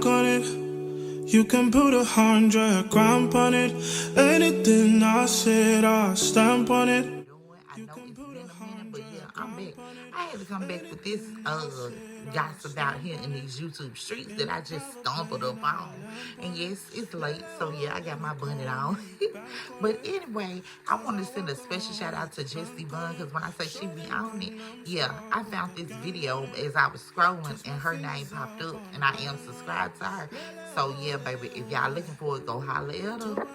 On it, you can put 100 grand on it. Anything I said, I stamp on it. I know it's been a minute, but yeah, I'm back. I had to come back with this gossip out here in these YouTube streets that I just stumbled up on. And yes, it's late, so yeah, I got my bonnet on. But anyway, I want to send a special shout out to Evonne, because when I say she be on it, yeah, I found this video as I was scrolling and her name popped up, and I am subscribed to her. So yeah, baby, if y'all looking for it, go holler at her.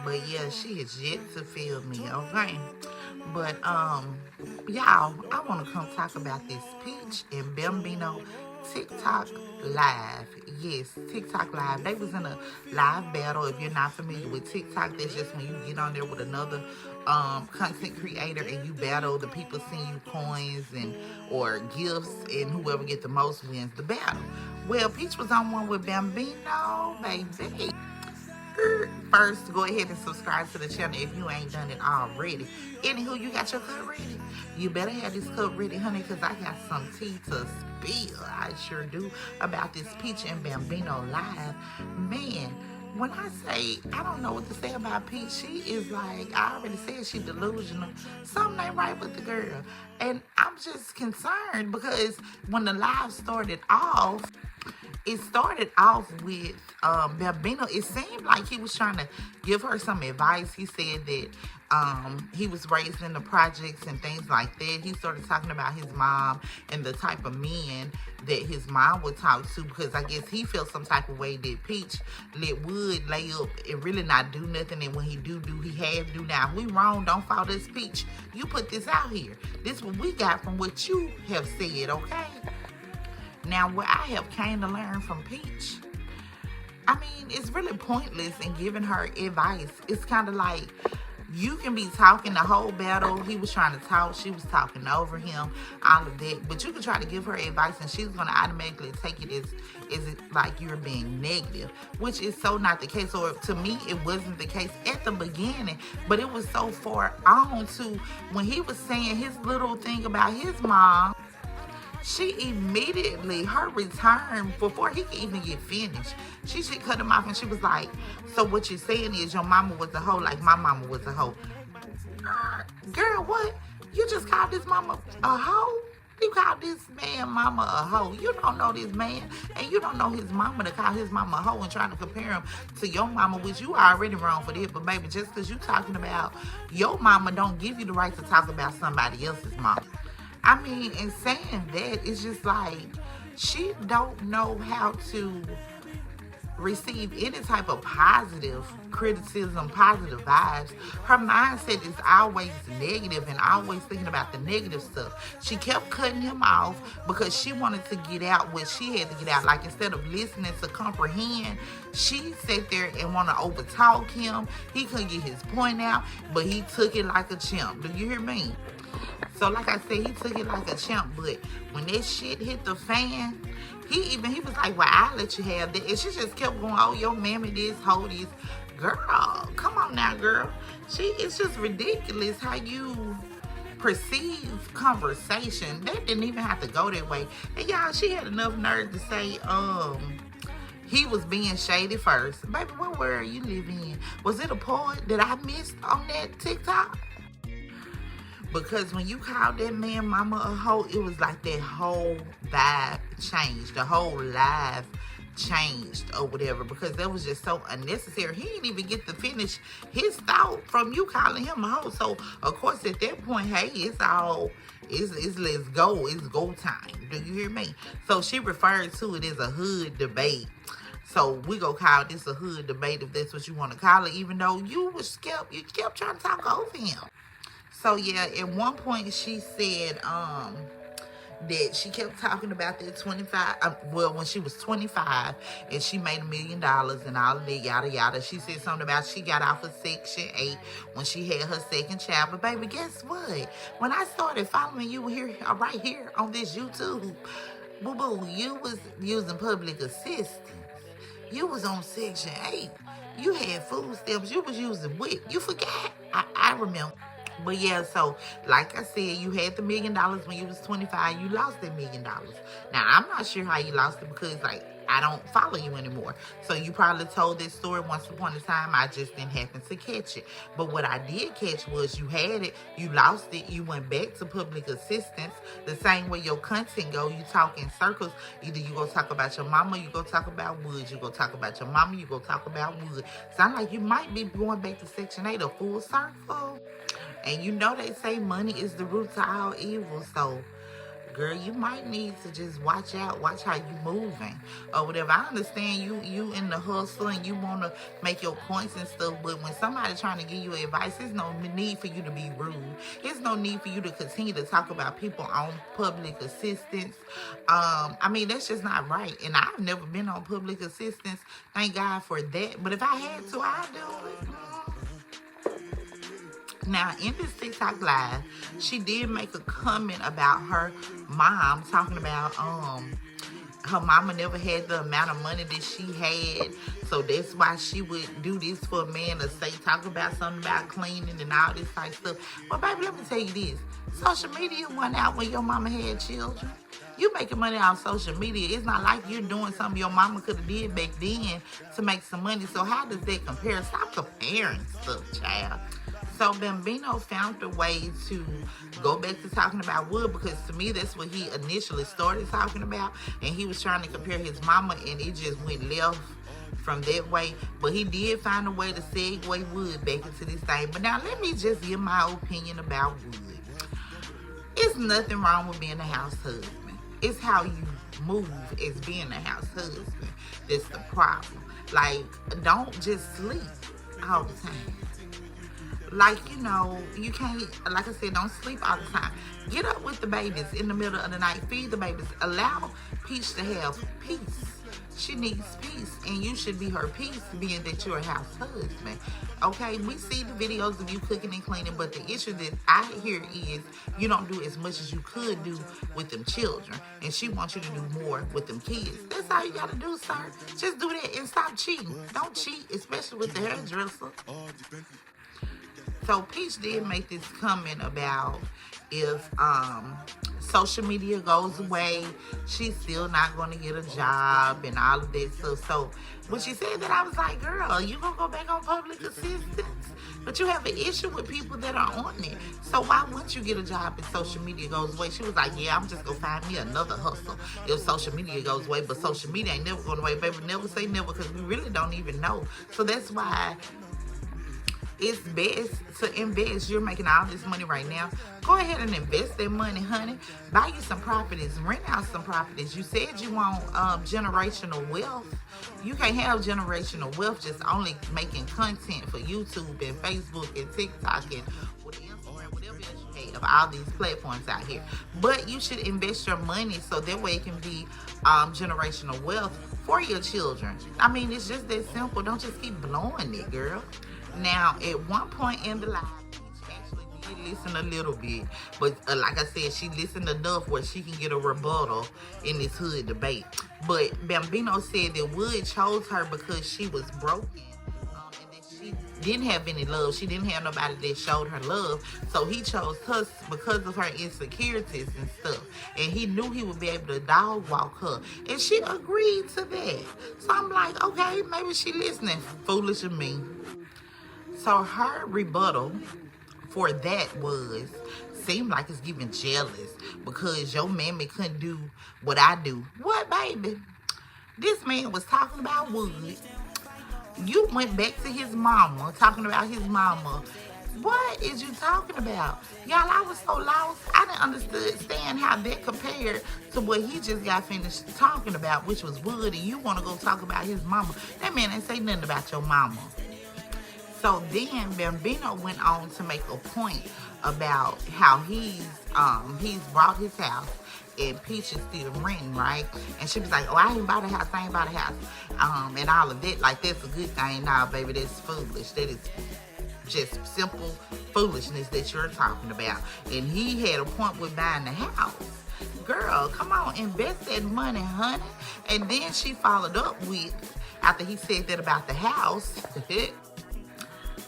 But yeah, she is yet to feel me, okay? But y'all, I want to come talk about this Peach and Bambino TikTok live. Yes, TikTok live. They was in a live battle. If you're not familiar with TikTok, that's just when you get on there with another content creator and you battle. The people send you coins and or gifts, and whoever get the most wins the battle. Well, Peach was on one with Bambino, baby. First, go ahead and subscribe to the channel if you ain't done it already. Anywho, you got your cup ready? You better have this cup ready, honey, because I got some tea to spill. I sure do, about this Peach and Bambino live. Man, when I say I don't know what to say about Peach, she is like, I already said, she delusional. Something ain't right with the girl. And I'm just concerned because when the live started off, it started off with Bambino. It seemed like he was trying to give her some advice. He said that he was raised in the projects and things like that. He started talking about his mom and the type of men that his mom would talk to, because I guess he felt some type of way that Peach would lay up and really not do nothing, and when he do, he have do. Now, if we wrong, don't fault us, Peach. You put this out here. This what we got from what you have said, okay? Now, what I have came to learn from Peach, I mean, it's really pointless in giving her advice. It's kind of like you can be talking the whole battle. He was trying to talk. She was talking over him, all of that. But you can try to give her advice, and she's going to automatically take it as like you're being negative, which is so not the case. Or to me, it wasn't the case at the beginning. But it was so far on to when he was saying his little thing about his mom. She immediately, her return, before he could even get finished, she cut him off and she was like, so what you're saying is your mama was a hoe like my mama was a hoe. Girl, what? You just called this mama a hoe? You called this man mama a hoe. You don't know this man, and you don't know his mama to call his mama a hoe and trying to compare him to your mama, which you already wrong for that. But baby, just because you talking about your mama don't give you the right to talk about somebody else's mama. I mean, in saying that, it's just like she don't know how to receive any type of positive criticism, positive vibes. Her mindset is always negative and always thinking about the negative stuff. She kept cutting him off because she wanted to get out what she had to get out. Like, instead of listening to comprehend, she sat there and want to overtalk him. He couldn't get his point out, but he took it like a champ. Do you hear me? So like I said, he took it like a champ, but when that shit hit the fan, he was like, well, I'll let you have that. And she just kept going, oh, your mammy this, hold this. Girl, come on now, girl. It's just ridiculous how you perceive conversation. That didn't even have to go that way. And y'all, she had enough nerve to say, he was being shady first. Baby, what world you live in? Was it a part that I missed on that TikTok? Because when you called that man mama a hoe, it was like that whole vibe changed. The whole live changed or whatever, because that was just so unnecessary. He didn't even get to finish his thought from you calling him a hoe. So, of course, at that point, hey, it's let's go. It's go time. Do you hear me? So she referred to it as a hood debate. So we gonna call this a hood debate if that's what you want to call it, even though you kept trying to talk over him. So yeah, at one point she said that she kept talking about that 25, when she was 25 and she made $1 million and all of that, yada yada. She said something about she got off of Section 8 when she had her second child. But baby, guess what? When I started following you here, right here on this YouTube, boo-boo, you was using public assistance. You was on Section 8. You had food stamps. You was using WIC. You forgot. I remember. But yeah, so like I said, you had the $1 million when you was 25. You lost that $1 million. Now, I'm not sure how you lost it, because like I don't follow you anymore. So you probably told this story once upon a time. I just didn't happen to catch it. But what I did catch was you had it, you lost it, you went back to public assistance. The same way your content go, you talk in circles. Either you go talk about your mama, you go talk about Wood. You go talk about your mama, you go talk about Wood. Sound like you might be going back to Section 8, a full circle. And you know they say money is the root to all evil. So girl, you might need to just watch out, watch how you moving or whatever. I understand you in the hustle and you want to make your points and stuff, but when somebody trying to give you advice, there's no need for you to be rude. There's no need for you to continue to talk about people on public assistance. I mean, that's just not right. And I've never been on public assistance. Thank God for that. But if I had to, I'd do it. Now, in this TikTok live, she did make a comment about her mom, talking about her mama never had the amount of money that she had, so that's why she would do this for a man to say, talk about something about cleaning and all this type of stuff. But baby, let me tell you this. Social media went out when your mama had children. You making money on social media. It's not like you're doing something your mama could have did back then to make some money. So how does that compare? Stop comparing stuff, child. So Bambino found a way to go back to talking about Wood, because to me that's what he initially started talking about, and he was trying to compare his mama, and it just went left from that way. But he did find a way to segue Wood back into this thing. But now let me just give my opinion about Wood. It's nothing wrong with being a house husband. It's how you move as being a house husband that's the problem. Like, don't just sleep all the time. Like, you know, you can't, like I said, don't sleep all the time. Get up with the babies in the middle of the night. Feed the babies. Allow Peach to have peace. She needs peace, and you should be her peace, being that you're a house husband. Okay, we see the videos of you cooking and cleaning, but the issue that I hear is you don't do as much as you could do with them children, and she wants you to do more with them kids. That's all you gotta do, sir. Just do that and stop cheating. Don't cheat, especially with the hairdresser. So Peach did make this comment about if social media goes away, she's still not going to get a job and all of that stuff. So when she said that, I was like, girl, you going to go back on public assistance? But you have an issue with people that are on it. So why wouldn't you get a job if social media goes away? She was like, yeah, I'm just going to find me another hustle if social media goes away. But social media ain't never going away, baby. Never say never, because we really don't even know. So that's why it's best to invest. You're making all this money right now. Go ahead and invest that money, honey. Buy you some properties. Rent out some properties. You said you want generational wealth. You can't have generational wealth just only making content for YouTube and Facebook and TikTok and Instagram, whatever else you have, all these platforms out here. But you should invest your money so that way it can be generational wealth for your children. I mean, it's just that simple. Don't just keep blowing it, girl. Now, at one point in the live, Peach actually did listen a little bit. But like I said, she listened enough where she can get a rebuttal in this hood debate. But Bambino said that Wood chose her because she was broken. And that she didn't have any love. She didn't have nobody that showed her love. So he chose her because of her insecurities and stuff. And he knew he would be able to dog walk her. And she agreed to that. So I'm like, okay, maybe she listening. Foolish of me. So her rebuttal for that seemed like it's giving jealous because your mammy couldn't do what I do. What, baby? This man was talking about Wood. You went back to his mama, talking about his mama. What is you talking about? Y'all, I was so lost. I didn't understand how that compared to what he just got finished talking about, which was Wood, and you want to go talk about his mama. That man ain't say nothing about your mama. So then Bambino went on to make a point about how he's bought his house and Peach is still renting, right? And she was like, oh, I ain't bought a house, and all of that. Like, that's a good thing. Nah, baby, that's foolish. That is just simple foolishness that you're talking about. And he had a point with buying the house. Girl, come on, invest that money, honey. And then she followed up with, after he said that about the house,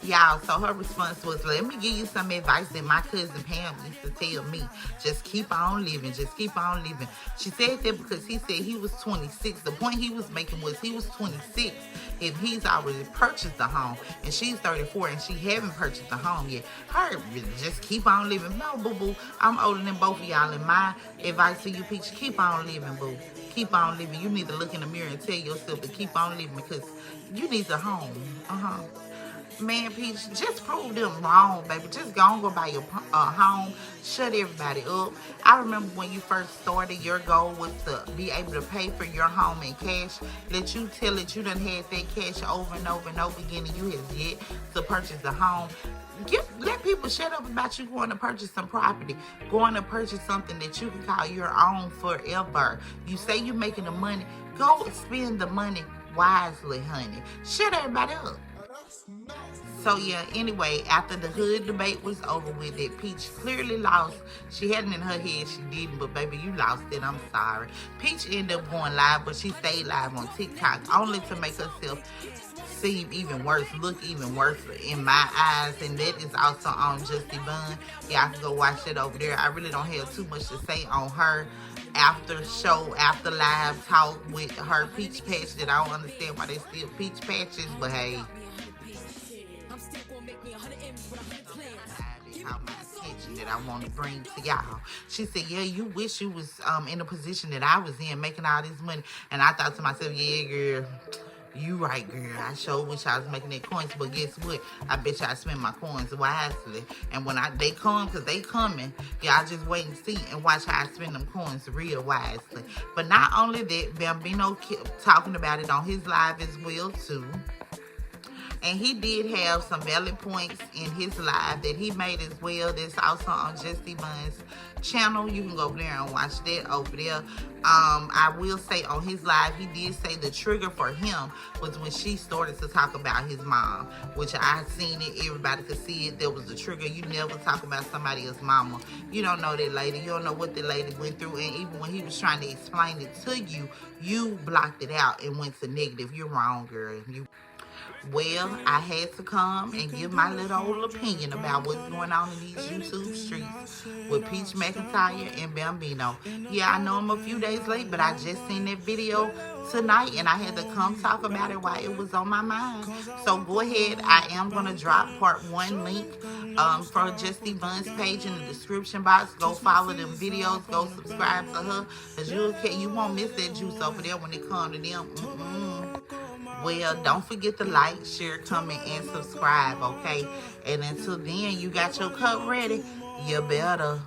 Y'all, so her response was, let me give you some advice that my cousin Pam used to tell me. Just keep on living. Just keep on living. She said that because he said he was 26. The point he was making was he was 26 if he's already purchased a home. And she's 34 and she haven't purchased a home yet. Her, just keep on living. No, boo-boo. I'm older than both of y'all. And my advice to you, Peach, keep on living, boo. Keep on living. You need to look in the mirror and tell yourself to keep on living because you need a home. Man, Peach, just prove them wrong, baby. Just go buy your home. Shut everybody up. I remember when you first started, your goal was to be able to pay for your home in cash. Let you tell it you done had that cash over and over and over again and you have yet to purchase a home. Let people shut up about you going to purchase some property, going to purchase something that you can call your own forever. You say you're making the money, go spend the money wisely, honey. Shut everybody up. So yeah, anyway, after the hood debate was over with, that Peach clearly lost. She had it in her head, she didn't, but baby, you lost it, I'm sorry. Peach ended up going live, but she stayed live on TikTok, only to make herself seem even worse, look even worse in my eyes, and that is also on Just Evonne. Y'all can go watch it over there. I really don't have too much to say on her after show, after live talk with her peach patch that I don't understand why they still peach patches, but hey. That I want to bring to y'all. She said, yeah, you wish you was in a position that I was in, making all this money. And I thought to myself, yeah, girl, you right, girl. I sure wish I was making that coins, but guess what? I bet you I spend my coins wisely. And when they come, because they coming, y'all just wait and see and watch how I spend them coins real wisely. But not only that, Bambino kept talking about it on his live as well, too. And he did have some valid points in his live that he made as well. That's also on Just Evonne's channel. You can go over there and watch that over there. I will say on his live, he did say the trigger for him was when she started to talk about his mom, which I seen it. Everybody could see it. There was the trigger. You never talk about somebody else's mama. You don't know that lady. You don't know what the lady went through. And even when he was trying to explain it to you, you blocked it out and went to negative. You're wrong, girl. Well, I had to come and give my little old opinion about what's going on in these YouTube streets with Peach McIntyre and Bambino. Yeah, I know I'm a few days late, but I just seen that video tonight and I had to come talk about it while it was on my mind. So go ahead, I am going to drop part 1 link for Just Evonne's page in the description box. Go follow them videos, go subscribe to her, because you won't miss that juice over there when it comes to them. Well, don't forget to like, share, comment, and subscribe, okay? And until then, you got your cup ready. You better.